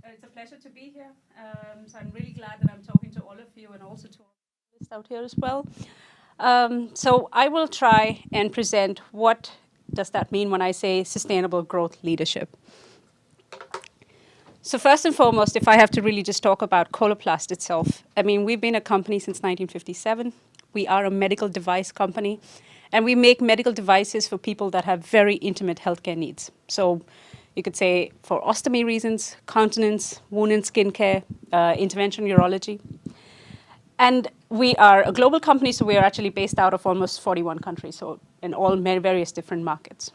It's a pleasure to be here. So I'm really glad that I'm talking to all of you and also to all the panelists out here as well. So I will try and present what does that mean when I say sustainable growth leadership. So first and foremost, if I have to really just talk about Coloplast itself, I mean, we've been a company since 1957. We are a medical device company, and we make medical devices for people that have very intimate healthcare needs. So you could say for ostomy reasons, continence, wound and skin care, intervention urology. And we are a global company, so we are actually based out of almost 41 countries, so in all various different markets.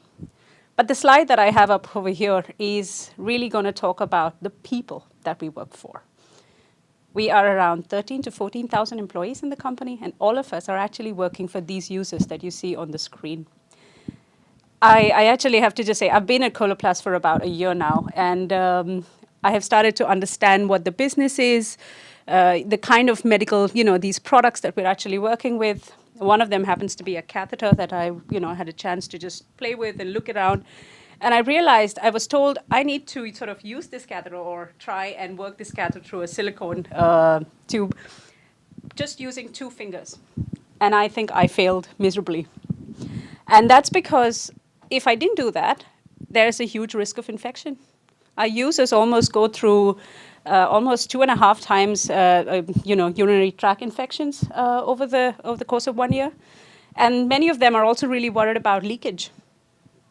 But the slide that I have up over here is really going to talk about the people that we work for. We are around 13 to 14,000 employees in the company, and all of us are actually working for these users that you see on the screen. I actually have to just say, I've been at Coloplast for about a year now, and I have started to understand what the business is, the kind of medical, these products that we're actually working with. One of them happens to be a catheter that I, had a chance to just play with and look around. And I realized, I was told I need to sort of use this catheter or try and work this catheter through a silicone tube, just using 2 fingers. And I think I failed miserably. And that's because if I didn't do that, there's a huge risk of infection. Our users almost go through almost 2.5 times, urinary tract infections over the course of 1 year. And many of them are also really worried about leakage.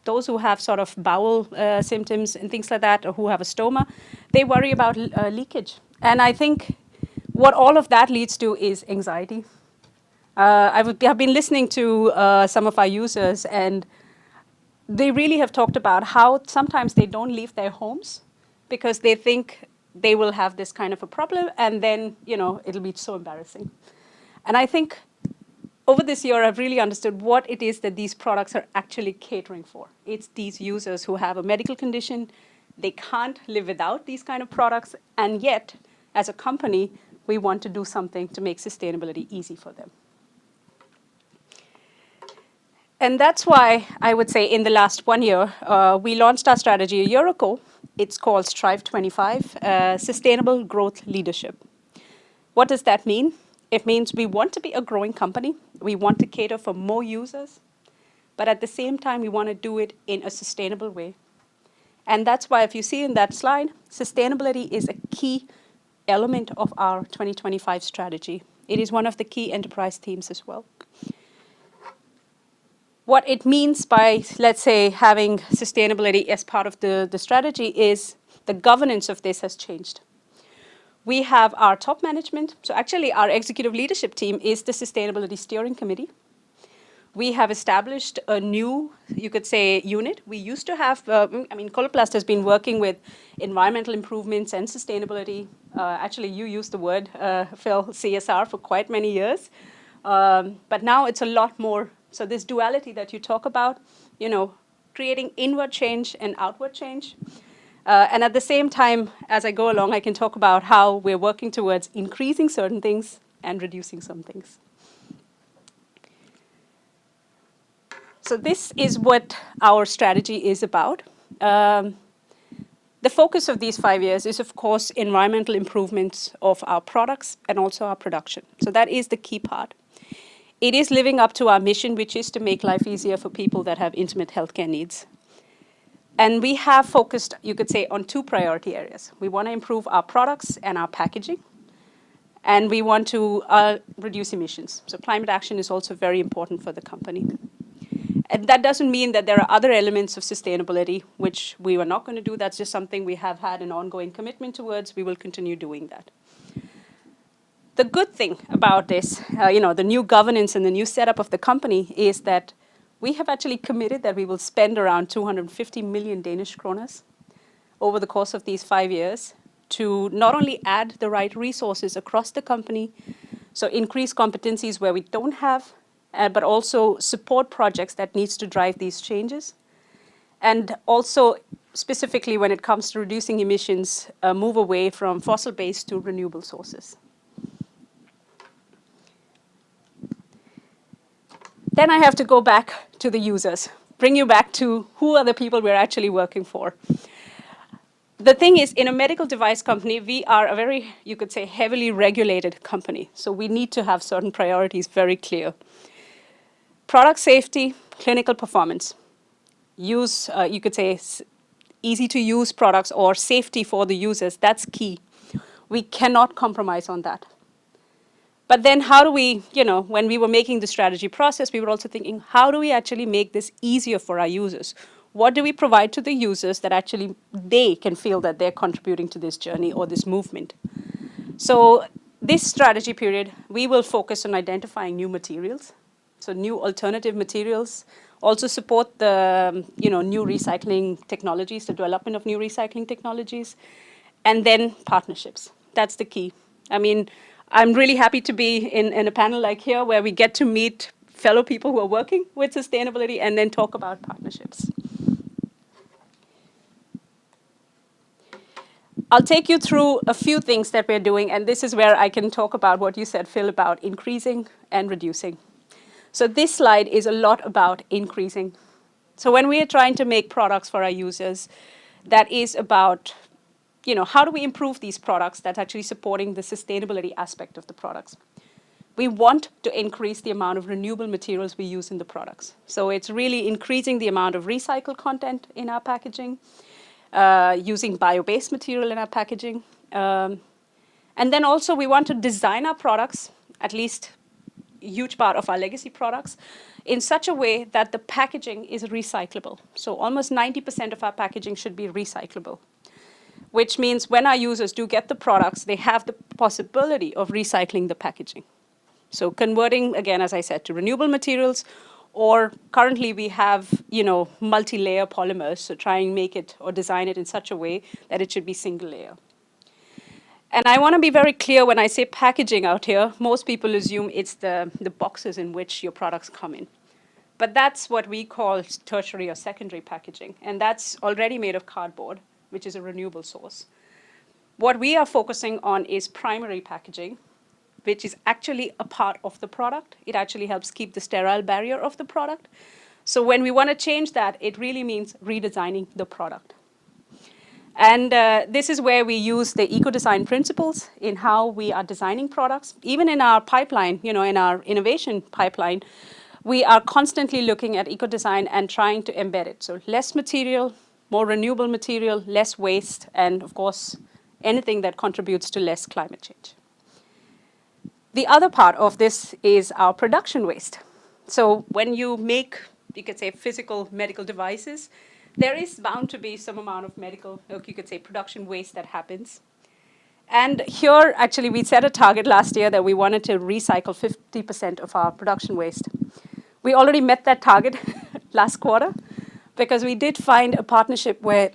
Those who have sort of bowel symptoms and things like that, or who have a stoma, they worry about leakage. And I think what all of that leads to is anxiety. I've been listening to some of our users, and they really have talked about how sometimes they don't leave their homes because they think they will have this kind of a problem, and then, it'll be so embarrassing. And I think over this year, I've really understood what it is that these products are actually catering for. It's these users who have a medical condition. They can't live without these kind of products, and yet, as a company, we want to do something to make sustainability easy for them. And that's why I would say in the last 1 year, we launched our strategy a year ago. It's called Strive 25, Sustainable Growth Leadership. What does that mean? It means we want to be a growing company. We want to cater for more users. But at the same time, we want to do it in a sustainable way. And that's why, if you see in that slide, sustainability is a key element of our 2025 strategy. It is one of the key enterprise themes as well. What it means by, let's say, having sustainability as part of the strategy is the governance of this has changed. We have our top management. So actually, our executive leadership team is the Sustainability Steering Committee. We have established a new, you could say, unit. We used to have, Coloplast has been working with environmental improvements and sustainability. Actually, you used the word, Phil, CSR, for quite many years. But now it's a lot more. So this duality that you talk about, creating inward change and outward change. And at the same time, as I go along, I can talk about how we're working towards increasing certain things and reducing some things. So this is what our strategy is about. The focus of these 5 years is, of course, environmental improvements of our products and also our production. So that is the key part. It is living up to our mission, which is to make life easier for people that have intimate healthcare needs. And we have focused, you could say, on 2 priority areas. We want to improve our products and our packaging, and we want to reduce emissions. So climate action is also very important for the company. And that doesn't mean that there are other elements of sustainability which we were not going to do. That's just something we have had an ongoing commitment towards. We will continue doing that. The good thing about this, the new governance and the new setup of the company is that we have actually committed that we will spend around 250 million Danish kroner over the course of these 5 years to not only add the right resources across the company, so increase competencies where we don't have, but also support projects that needs to drive these changes. And also, specifically when it comes to reducing emissions, move away from fossil-based to renewable sources. Then I have to go back to the users, bring you back to who are the people we're actually working for. The thing is, in a medical device company, we are a very, you could say, heavily regulated company. So we need to have certain priorities very clear. Product safety, clinical performance. Use, you could say, easy to use products or safety for the users. That's key. We cannot compromise on that. But then how do we, when we were making the strategy process, we were also thinking, how do we actually make this easier for our users? What do we provide to the users that actually they can feel that they're contributing to this journey or this movement? So this strategy period, we will focus on identifying new materials, so new alternative materials, also support the new recycling technologies, the development of new recycling technologies, and then partnerships. That's the key. I mean, I'm really happy to be in a panel like here where we get to meet fellow people who are working with sustainability and then talk about partnerships. I'll take you through a few things that we're doing, and this is where I can talk about what you said, Phil, about increasing and reducing. So this slide is a lot about increasing. So when we are trying to make products for our users, that is about, how do we improve these products that's actually supporting the sustainability aspect of the products? We want to increase the amount of renewable materials we use in the products. So it's really increasing the amount of recycled content in our packaging, using bio-based material in our packaging. And then also we want to design our products, at least a huge part of our legacy products, in such a way that the packaging is recyclable. So almost 90% of our packaging should be recyclable, which means when our users do get the products, they have the possibility of recycling the packaging. So converting, again, as I said, to renewable materials, or currently we have, multi-layer polymers, so try and make it or design it in such a way that it should be single layer. And I want to be very clear when I say packaging out here, most people assume it's the boxes in which your products come in. But that's what we call tertiary or secondary packaging, and that's already made of cardboard, which is a renewable source. What we are focusing on is primary packaging, which is actually a part of the product. It actually helps keep the sterile barrier of the product. So when we want to change that, it really means redesigning the product. And this is where we use the eco-design principles in how we are designing products. Even in our pipeline, in our innovation pipeline, we are constantly looking at eco-design and trying to embed it. So less material, more renewable material, less waste, and of course, anything that contributes to less climate change. The other part of this is our production waste. So when you make, you could say, physical medical devices, there is bound to be some amount of medical, or you could say, production waste that happens. And here, actually, we set a target last year that we wanted to recycle 50% of our production waste. We already met that target last quarter, because we did find a partnership where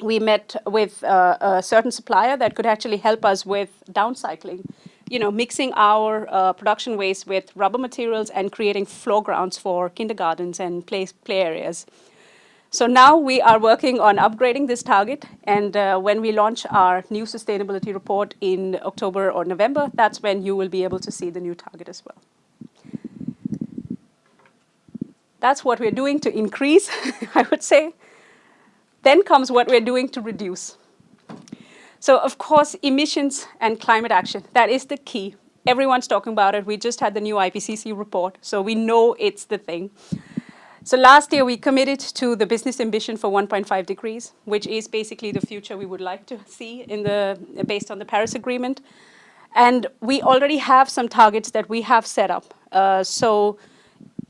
we met with a certain supplier that could actually help us with downcycling, mixing our production waste with rubber materials and creating floor grounds for kindergartens and play areas. So now we are working on upgrading this target, and when we launch our new sustainability report in October or November, that's when you will be able to see the new target as well. That's what we're doing to increase, I would say. Then comes what we're doing to reduce. So of course, emissions and climate action, that is the key. Everyone's talking about it. We just had the new IPCC report, so we know it's the thing. So last year, we committed to the business ambition for 1.5 degrees, which is basically the future we would like to see based on the Paris Agreement. And we already have some targets that we have set up. So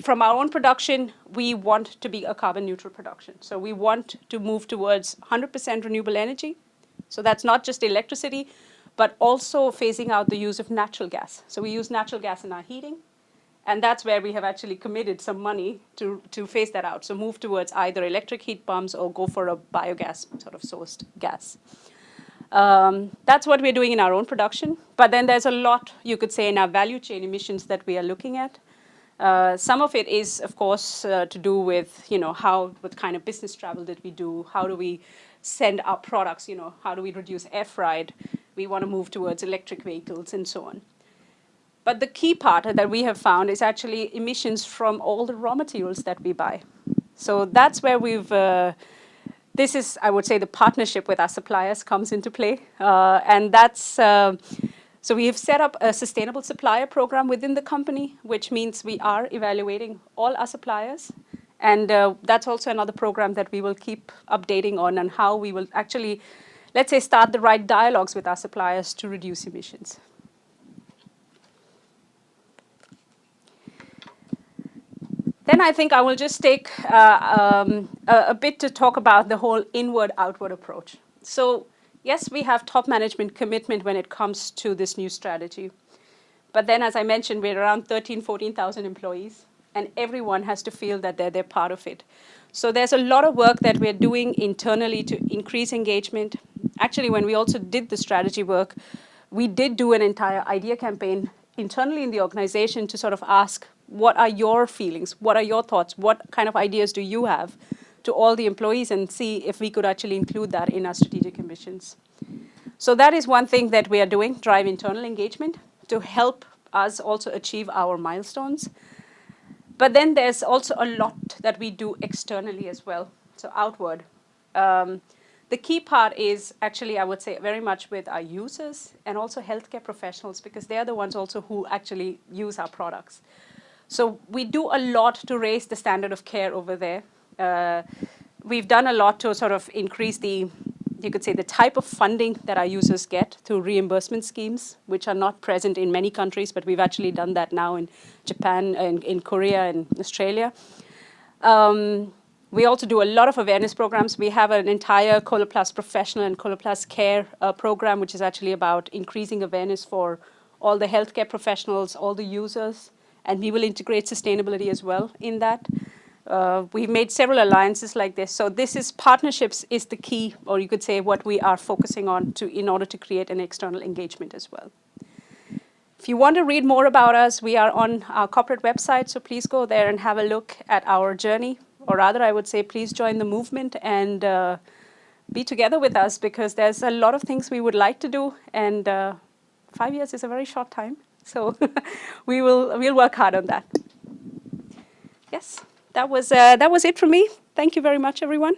from our own production, we want to be a carbon neutral production. So we want to move towards 100% renewable energy. So that's not just electricity, but also phasing out the use of natural gas. So we use natural gas in our heating. And that's where we have actually committed some money to phase that out. So move towards either electric heat pumps or go for a biogas sort of sourced gas. That's what we're doing in our own production. But then there's a lot, you could say, in our value chain emissions that we are looking at. Some of it is, of course, to do with, what kind of business travel did we do? How do we send our products? How do we reduce air freight? We want to move towards electric vehicles and so on. But the key part that we have found is actually emissions from all the raw materials that we buy. So that's where we've this is, I would say, the partnership with our suppliers comes into play. And that's, so we have set up a sustainable supplier program within the company, which means we are evaluating all our suppliers. And that's also another program that we will keep updating on how we will actually, let's say, start the right dialogues with our suppliers to reduce emissions. Then I think I will just take a bit to talk about the whole inward-outward approach. So yes, we have top management commitment when it comes to this new strategy. But then, as I mentioned, we're around 14,000 employees, and everyone has to feel that they're part of it. So there's a lot of work that we're doing internally to increase engagement. Actually, when we also did the strategy work, we did do an entire idea campaign internally in the organization to sort of ask, what are your feelings? What are your thoughts? What kind of ideas do you have to all the employees, and see if we could actually include that in our strategic ambitions. So that is one thing that we are doing, drive internal engagement to help us also achieve our milestones. But then there's also a lot that we do externally as well, so outward. The key part is actually, I would say, very much with our users and also healthcare professionals, because they're the ones also who actually use our products. So we do a lot to raise the standard of care over there. We've done a lot to sort of increase the, you could say, the type of funding that our users get through reimbursement schemes, which are not present in many countries, but we've actually done that now in Japan, and in Korea and Australia. We also do a lot of awareness programs. We have an entire Coloplast Professional and Coloplast Care program, which is actually about increasing awareness for all the healthcare professionals, all the users, and we will integrate sustainability as well in that. We've made several alliances like this. So this is, partnerships is the key, or you could say what we are focusing on in order to create an external engagement as well. If you want to read more about us, we are on our corporate website, so please go there and have a look at our journey. Or rather, I would say, please join the movement and be together with us, because there's a lot of things we would like to do, and 5 years is a very short time. So we'll work hard on that. Yes, that was it from me. Thank you very much, everyone.